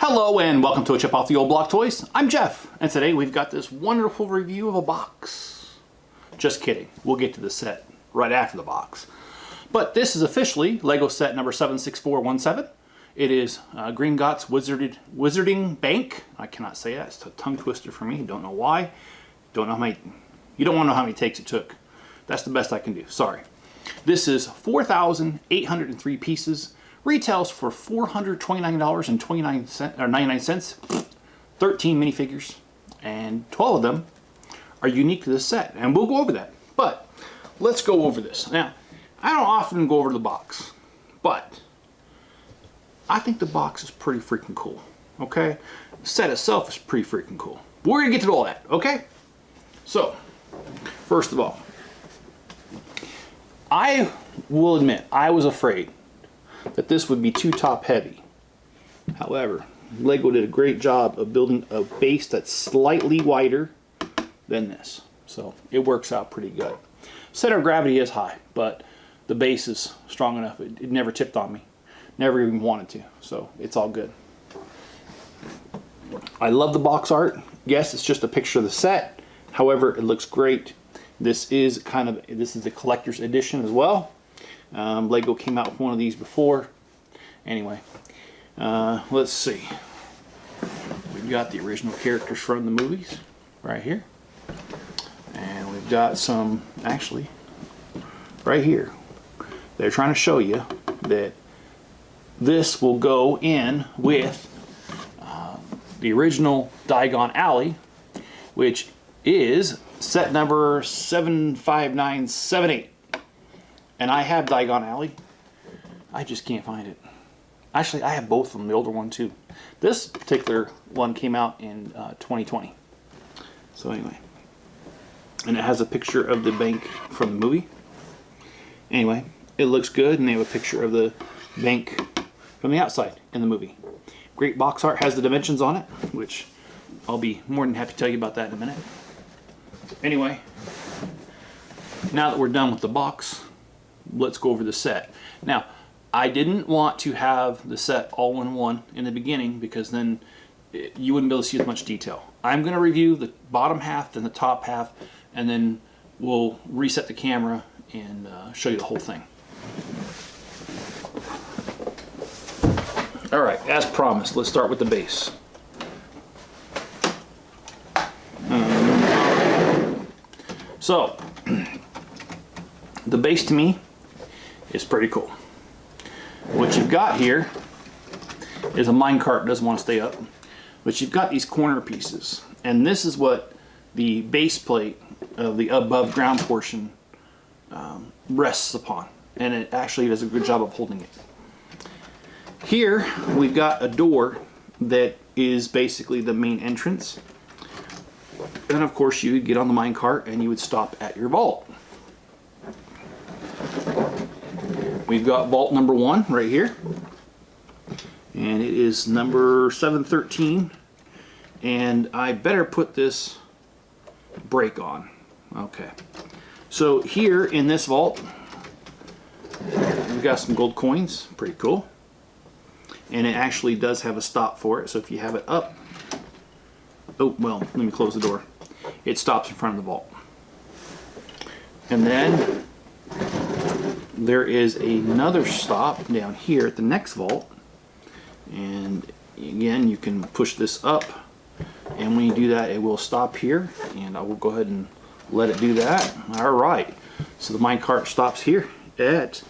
Hello and welcome to AChipOffTheOldBlockToys. I'm Jeff, and today we've got this wonderful review of a box. Just kidding, we'll get to the set right after the box. But this is officially Lego set number 76417. It is Gringotts Wizarding Bank. I cannot say that, it's a tongue twister for me, don't know why. Don't know how many, you don't want to know how many takes it took. That's the best I can do, sorry. This is 4,803 pieces. Retails for $429.99, 13 minifigures, and 12 of them are unique to this set, and we'll go over that. But let's go over this. Now, I don't often go over the box, but I think the box is pretty freaking cool, okay? The set itself is pretty freaking cool. We're gonna get to all that, okay? So, first of all, I will admit, I was afraid that this would be too top heavy. However, Lego did a great job of building a base that's slightly wider than this. So it works out pretty good. Center of gravity is high, but the base is strong enough. It never tipped on me. Never even wanted to. So it's all good. I love the box art. Yes, it's just a picture of the set. However, it looks great. This is the collector's edition as well. Lego came out with one of these before. Anyway, let's see. We've got the original characters from the movies right here. And we've got some, actually, right here. They're trying to show you that this will go in with the original Diagon Alley, which is set number 75978. And I have Diagon Alley. I just can't find it. Actually, I have both of them, the older one too. This particular one came out in 2020. So anyway. And it has a picture of the bank from the movie. Anyway, it looks good, and they have a picture of the bank from the outside in the movie. Great box art, has the dimensions on it, which I'll be more than happy to tell you about that in a minute. Anyway, now that we're done with the box, let's go over the set. Now, I didn't want to have the set all in one in the beginning because then you wouldn't be able to see as much detail. I'm going to review the bottom half, then the top half, and then we'll reset the camera and show you the whole thing. Alright, as promised, let's start with the base. So, the base to me is pretty cool. What you've got here is a minecart, doesn't want to stay up, but you've got these corner pieces, and this is what the base plate of the above ground portion rests upon, and it actually does a good job of holding it. Here we've got a door that is basically the main entrance, and of course you would get on the minecart and you would stop at your vault. We've got vault number 1 right here, and it is number 713, and I better put this brake on. Okay, so here in this vault we've got some gold coins, pretty cool, and it actually does have a stop for it, so if you have it up, oh well, let me close the door, it stops in front of the vault. And then there is another stop down here at the next vault, and again you can push this up, and when you do that it will stop here, and I will go ahead and let it do that. Alright, so the minecart stops here at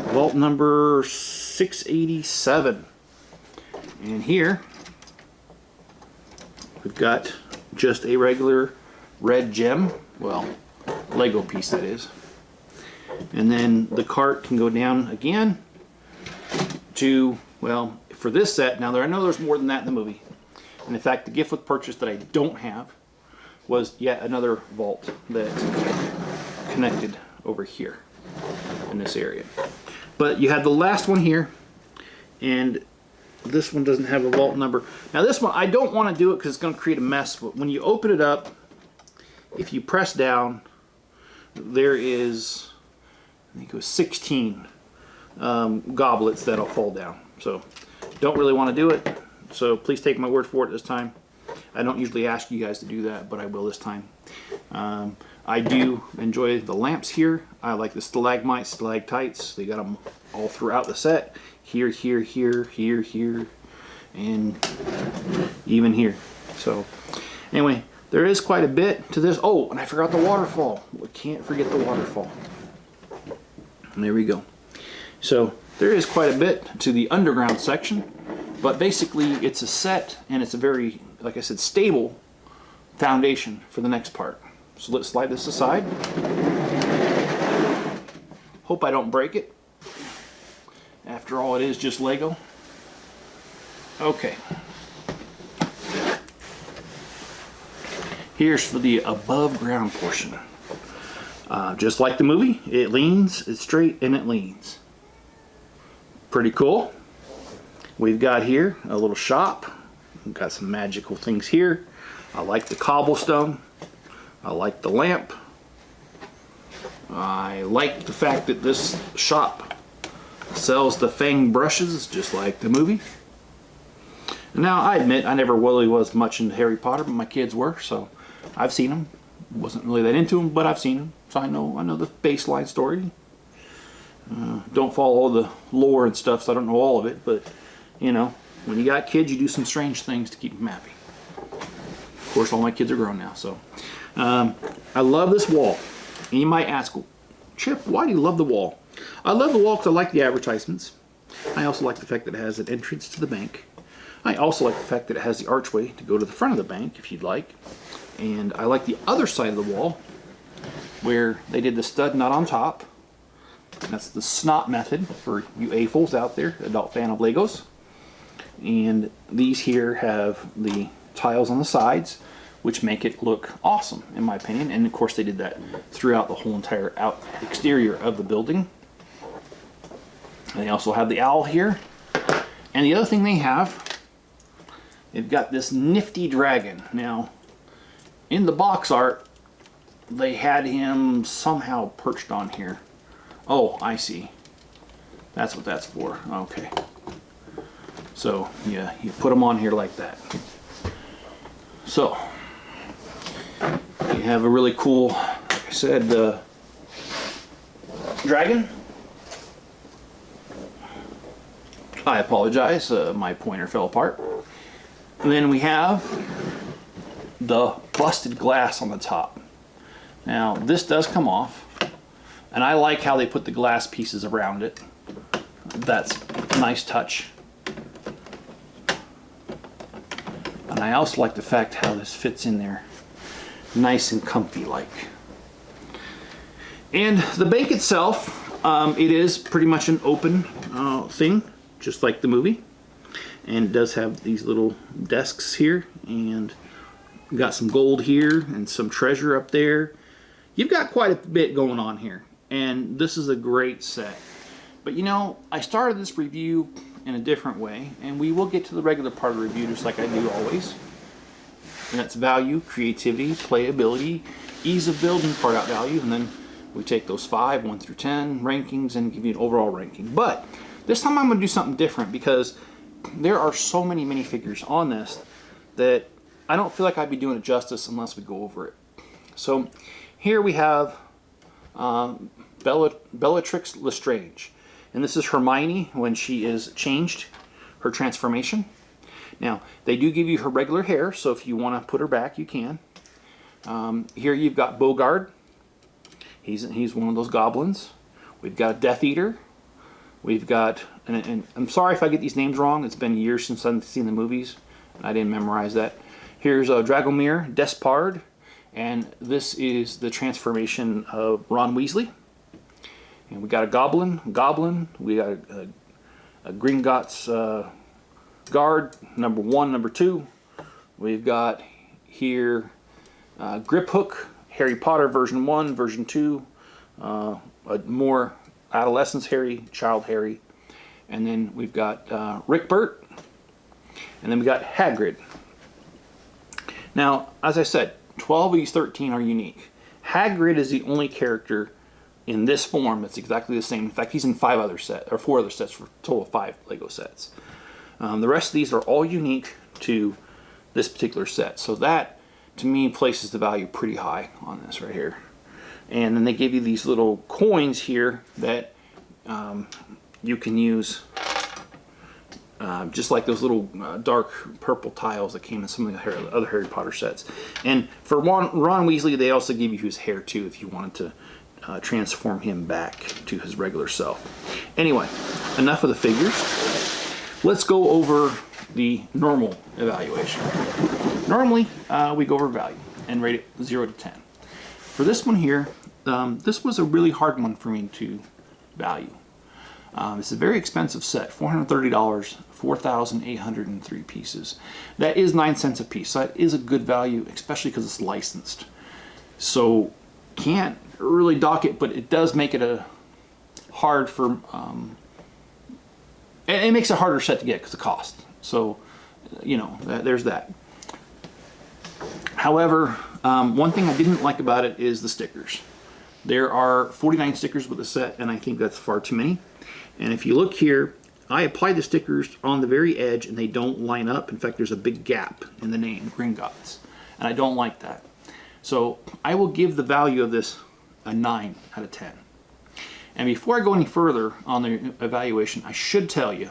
vault number 687, and here we've got just a regular red gem, well, Lego piece that is. And then the cart can go down again to, well, for this set, now I know there's more than that in the movie. And in fact, the gift with purchase that I don't have was yet another vault that connected over here in this area. But you have the last one here, and this one doesn't have a vault number. Now this one, I don't want to do it because it's going to create a mess, but when you open it up, if you press down, there is, I think it was 16 goblets that'll fall down. So don't really want to do it. so please take my word for it this time. I don't usually ask you guys to do that, but I will this time. I do enjoy the lamps here. I like the stalagmites, stalactites. They got them all throughout the set. Here, here, here, here, here, and even here. So anyway, there is quite a bit to this. Oh, and I forgot the waterfall. We can't forget the waterfall. And there we go. So there is quite a bit to the underground section, but basically it's a set, and it's a very, like I said, stable foundation for the next part. So let's slide this aside. Hope I don't break it. After all, it is just Lego. Okay. Here's for the above ground portion. Just like the movie, it leans, it's straight, and it leans. Pretty cool. We've got here a little shop. We've got some magical things here. I like the cobblestone. I like the lamp. I like the fact that this shop sells the Fang brushes, just like the movie. Now, I admit I never really was much into Harry Potter, but my kids were, so I've seen them. Wasn't really that into them, but I've seen them, so I know the baseline story. Don't follow all the lore and stuff, so I don't know all of it, but you know, when you got kids, you do some strange things to keep them happy. Of course, all my kids are grown now, so. I love this wall. And you might ask, Chip, why do you love the wall? I love the wall because I like the advertisements. I also like the fact that it has an entrance to the bank. I also like the fact that it has the archway to go to the front of the bank, if you'd like. And I like the other side of the wall, where they did the stud nut on top. That's the snot method for you AFOLs out there, adult fan of Legos. And these here have the tiles on the sides, which make it look awesome, in my opinion. And of course they did that throughout the whole entire exterior of the building. And they also have the owl here. And the other thing they have, they've got this nifty dragon. Now, in the box art, they had him somehow perched on here. Oh, I see. That's what that's for. Okay. So, yeah, you put them on here like that. So, you have a really cool, like I said, dragon. I apologize, my pointer fell apart. And then we have the busted glass on the top. Now, this does come off, and I like how they put the glass pieces around it. That's a nice touch. And I also like the fact how this fits in there. Nice and comfy like. And the bank itself, it is pretty much an open thing, just like the movie. And it does have these little desks here, and got some gold here and some treasure up there. You've got quite a bit going on here, and this is a great set. But you know, I started this review in a different way, and we will get to the regular part of the review just like I do always. And that's value, creativity, playability, ease of build, and part out value. And then we take those 5, 1 through 10 rankings and give you an overall ranking. But this time I'm going to do something different, because there are so many minifigures on this that I don't feel like I'd be doing it justice unless we go over it. So here we have Bellatrix Lestrange. And this is Hermione when she is changed, her transformation. Now, they do give you her regular hair, so if you want to put her back, you can. Here you've got Bogard. He's one of those goblins. We've got Death Eater. We've got, and I'm sorry if I get these names wrong. It's been years since I've seen the movies, and I didn't memorize that. Here's Dragomir Despard, and this is the transformation of Ron Weasley. And we got a goblin. We got a Gringotts guard, number 1, number 2. We've got here Grip Hook, Harry Potter version 1, version 2, a more adolescence Harry, child Harry. And then we've got Rick Burt, and then we got Hagrid. Now, as I said, 12 of these 13 are unique. Hagrid is the only character in this form that's exactly the same. In fact, he's in 4 other sets for a total of 5 Lego sets. The rest of these are all unique to this particular set. So that, to me, places the value pretty high on this right here. And then they give you these little coins here that you can use just like those little dark purple tiles that came in some of the other Harry Potter sets. And for Ron Weasley, they also give you his hair too if you wanted to transform him back to his regular self. Anyway, enough of the figures. Let's go over the normal evaluation. Normally, we go over value and rate it 0 to 10. For this one here, this was a really hard one for me to value. It's a very expensive set, $430, 4,803 pieces. That is 9 cents a piece, so that is a good value, especially because it's licensed. So can't really dock it, but it does make it a hard for, it makes it a harder set to get because of cost. So, you know, there's that. However, one thing I didn't like about it is the stickers. There are 49 stickers with the set, and I think that's far too many. And if you look here, I applied the stickers on the very edge and they don't line up. In fact, there's a big gap in the name, Gringotts, and I don't like that. So I will give the value of this a 9 out of 10. And before I go any further on the evaluation, I should tell you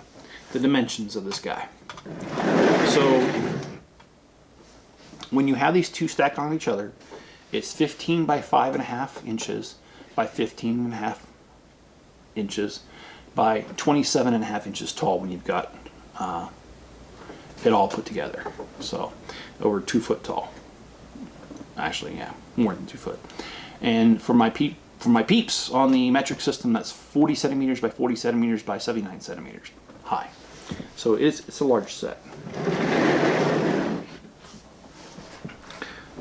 the dimensions of this guy. So when you have these two stacked on each other, it's 15 by 5.5 inches by 15.5 inches by 27.5 inches tall when you've got it all put together. So over 2 foot tall. Actually, yeah, more than 2 foot. And for my peeps on the metric system, that's 40 centimeters by 40 centimeters by 79 centimeters high. So it's a large set.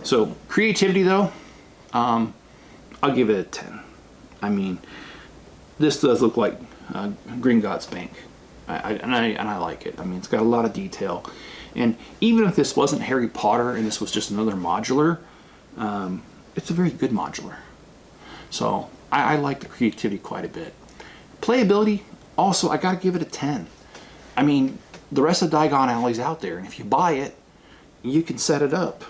So creativity though, I'll give it a 10. I mean, this does look like Gringotts Bank, and I like it. I mean, it's got a lot of detail, and even if this wasn't Harry Potter and this was just another modular, it's a very good modular. So I like the creativity quite a bit. Playability, also, I gotta give it a 10. I mean, the rest of Diagon Alley's out there, and if you buy it, you can set it up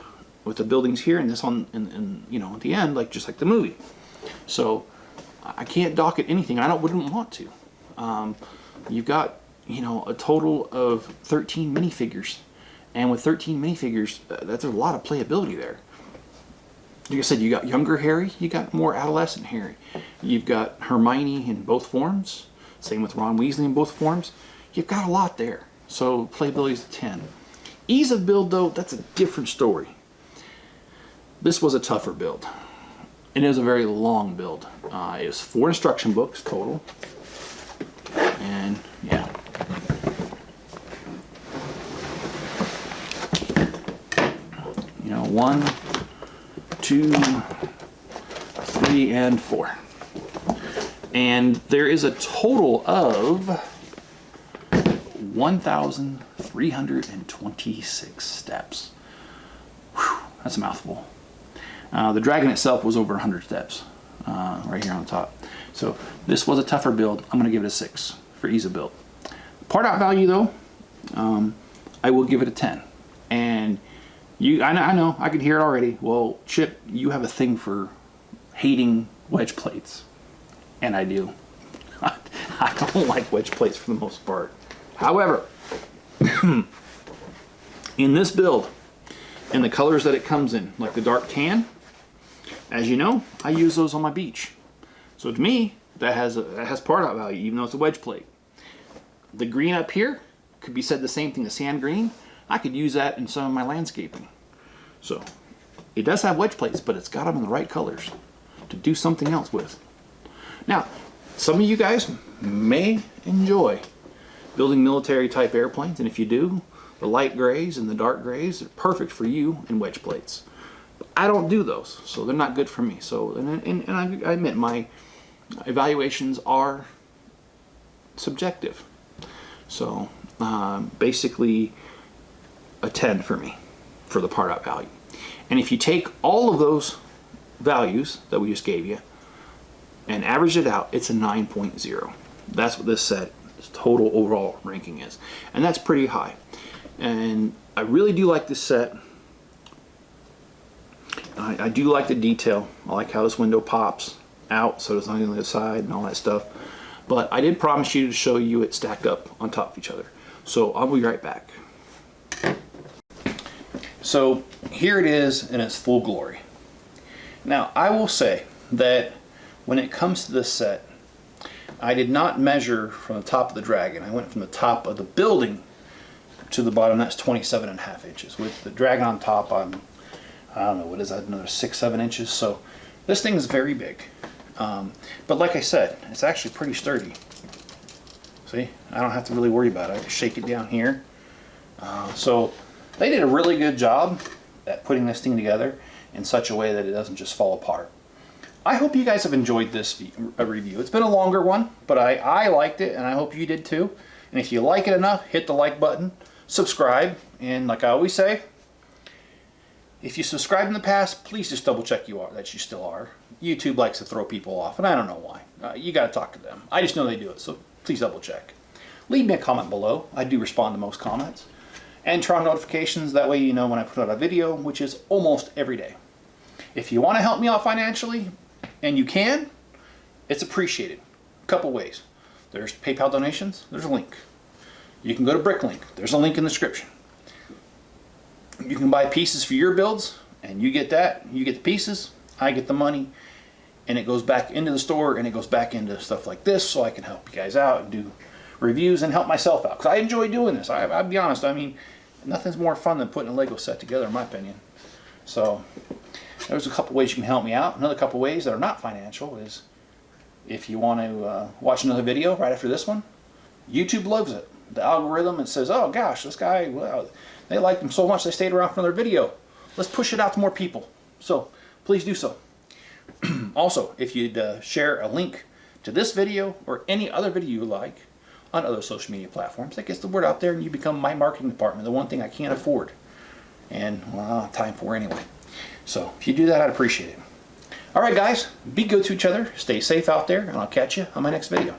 with the buildings here and this on, and you know, at the end, like just like the movie. So I can't dock it anything. I wouldn't want to. You've got, you know, a total of 13 minifigures, and with 13 minifigures, that's a lot of playability there. Like I said, you got younger Harry, you got more adolescent Harry. You've got Hermione in both forms. Same with Ron Weasley in both forms. You've got a lot there. So playability is a 10. Ease of build though, that's a different story. This was a tougher build. And it was a very long build. It was 4 instruction books total. And yeah. You know, 1, 2, 3, and 4. And there is a total of 1,326 steps. Whew, that's a mouthful. The dragon itself was over 100 steps, right here on the top. So this was a tougher build. I'm going to give it a 6 for ease of build. Part out value though, I will give it a 10. And I know, I can hear it already. Well, Chip, you have a thing for hating wedge plates. And I do. I don't like wedge plates for the most part. However, in this build, in the colors that it comes in, like the dark tan, as you know, I use those on my beach. So to me, that has part out value, even though it's a wedge plate. The green up here could be said the same thing, the sand green. I could use that in some of my landscaping. So it does have wedge plates, but it's got them in the right colors to do something else with. Now, some of you guys may enjoy building military type airplanes, and if you do, the light grays and the dark grays are perfect for you in wedge plates. But I don't do those, so they're not good for me. So, and I admit my evaluations are subjective. So basically a 10 for me for the part out value. And if you take all of those values that we just gave you and average it out, it's a 9.0. That's what this set total overall ranking is. And that's pretty high. And I really do like this set. I do like the detail. I like how this window pops out so it's not on the other side and all that stuff. But I did promise you to show you it stacked up on top of each other. So I'll be right back. So here it is in its full glory. Now I will say that when it comes to this set, I did not measure from the top of the dragon. I went from the top of the building to the bottom. That's 27.5 inches. With the dragon on top, I don't know, what is that, another 6-7 inches. So this thing is very big. But like I said, it's actually pretty sturdy. See, I don't have to really worry about it. I can shake it down here. So they did a really good job at putting this thing together in such a way that it doesn't just fall apart. I hope you guys have enjoyed this review. It's been a longer one, but I liked it, and I hope you did too. And if you like it enough, hit the like button, subscribe, and like I always say, if you subscribed in the past, please just double check that you still are. YouTube likes to throw people off, and I don't know why. You got to talk to them. I just know they do it, so please double check. Leave me a comment below. I do respond to most comments. And turn on notifications, that way you know when I put out a video, which is almost every day. If you want to help me out financially, and you can, it's appreciated. A couple ways. There's PayPal donations, there's a link. You can go to Bricklink, there's a link in the description. You can buy pieces for your builds, and you get that, you get the pieces, I get the money, and it goes back into the store, and it goes back into stuff like this, so I can help you guys out and do reviews and help myself out, because I enjoy doing this. I'll be honest, I mean, nothing's more fun than putting a Lego set together, in my opinion. So there's a couple ways you can help me out. Another couple ways that are not financial is if you want to watch another video right after this one. YouTube loves it. The algorithm, it says, oh gosh, this guy, well, they liked him so much they stayed around for another video. Let's push it out to more people. So please do so. Also, if you'd share a link to this video or any other video you like on other social media platforms, that gets the word out there and you become my marketing department, the one thing I can't afford. And well, I don't have time for anyway. So if you do that, I'd appreciate it. Alright guys, be good to each other, stay safe out there, and I'll catch you on my next video.